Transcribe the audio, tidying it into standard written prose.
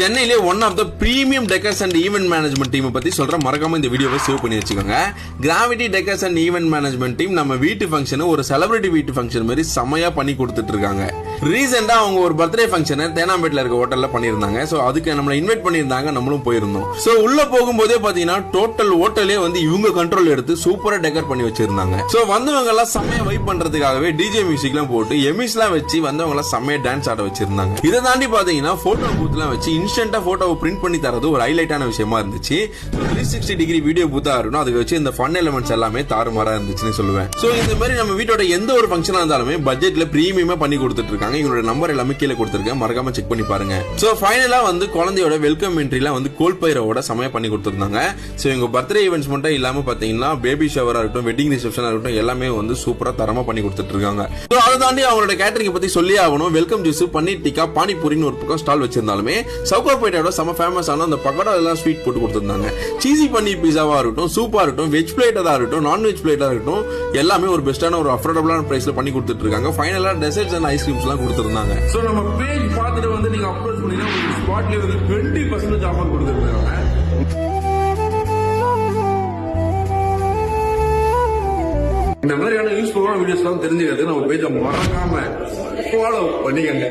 சென்னையிலே one of the premium decors and event management team பத்தி சொல்ற மறக்காம இந்த வீடியோவை சேவ் பண்ணி வச்சுக்கோங்க. Gravity decors and event management team நம்ம வீட்டு ஃபங்க்ஷன் ஒரு செலிபிரிட்டி வீட்டு ஃபங்க்ஷன் மாதிரி செமையா பண்ணி கொடுத்துட்டு இருக்காங்க. ரீசெண்டா அவங்க ஒரு பர்த்டே ஃபங்க்ஷனை தேனாம்பேட்ல இருக்க ஹோட்டல்ல பண்ணிருந்தாங்க. சோ அதுக்கு நம்மள இன்வைட் பண்ணிருந்தாங்க, நம்மளும் போயிருந்தோம். சோ உள்ள போகும்போதே பாத்தீங்கன்னா டோட்டல் ஹோட்டலே வந்து இவங்க கண்ட்ரோல் எடுத்து சூப்பரா டெக்கர் பண்ணி வச்சிருந்தாங்க. சோ வந்தவங்க எல்லாம் செமையா வைப் பண்றதுக்காகவே டிஜே மியூசிக் எல்லாம் போட்டு எமிஸ் எல்லாம் வச்சு வந்தவங்க எல்லாம் செமையா டான்ஸ் ஆட வச்சிருந்தாங்க. இதை தாண்டி பாத்தீங்கன்னா போட்டோ பூத் எல்லாம் வச்சு இன்ஸ்டன்டா போட்டோவை பிரிண்ட் பண்ணி தரது ஒரு ஹைலைட்டான விஷயமா இருந்துச்சு. 360 டிகிரி வீடியோ பூத்தா இருக்கணும், அதுக்கு வச்சு இந்த ஃபன் எலிமெண்ட்ஸ் எல்லாமே தாறுமாறா இருந்துச்சுன்னு சொல்லுவேன். சோ இந்த மாதிரி நம்ம வீட்டோட எந்த ஒரு ஃபங்க்ஷனா இருந்தாலுமே பட்ஜெட்ல பிரீமியமா பண்ணி கொடுத்துட்டு இருக்காங்க. இவங்களோட நம்பர் எல்லாமே கீழே கொடுத்திருக்கேன், மறக்காம செக் பண்ணி பாருங்க. சோ ஃபைனலா வந்து குழந்தையோட வெல்கம் என்ட்ரிலாம் வந்து கோல்பைரோட சமய பண்ணி கொடுத்திருந்தாங்க. சோ இவங்க பர்த்டே ஈவென்ட்ஸ் மட்டும் இல்லாம பாத்தீங்கன்னா பேபி ஷவரா இருக்கட்டும், வெட்டிங் ரிசப்ஷனா இருக்கட்டும், எல்லாமே வந்து சூப்பரா தரமா பண்ணி கொடுத்துட்டு இருக்காங்க. சோ அதை தாண்டி அவங்களோட கேட்டரிங் பத்தி சொல்லி ஆகணும். வெல்கம் ஜூஸ், பன்னீர் டிக்கா, பானிபூரின்னு ஒரு பக்கம் ஸ்டால் வச்சிருந்தாலுமே சவுகார்பேட்டோட செம ஃபேமஸ் ஆன அந்த பக்கோடா எல்லாம் ஸ்வீட் போட்டு கொடுத்திருந்தாங்க. சீசி பன்னீர் பீஸாவா இருக்கட்டும், சூப்பா இருக்கட்டும், வெஜ் பிளேட்டா இருக்கட்டும், நான் வெஜ் பிளேட்டா இருக்கட்டும், எல்லாமே ஒரு பெஸ்டான ஒரு அஃபோர்டபிளான பிரைஸ்ல பண்ணி கொடுத்துட்டு இருக்காங்க. ஃபைனலா டெசர்ட்ஸ் அண்ட் ஐஸ்கிரீம்ஸ் எல்லாம் கொடுத்திருந்தாங்க. சோ நம்ம பேஜ் பார்த்துட்டு வந்து நீங்க அப்ரோச் பண்ணீங்கன்னா உங்களுக்கு ஸ்பாட்ல வந்து 20% ஆஃபர் கொடுத்துருக்காங்க. இந்த மாதிரியான யூஸ்ஃபுல்லான வீடியோஸ் எல்லாம் தெரிஞ்சுக்கிறது நம்ம பேஜை மறக்காம ஃபாலோ பண்ணிக்கங்க.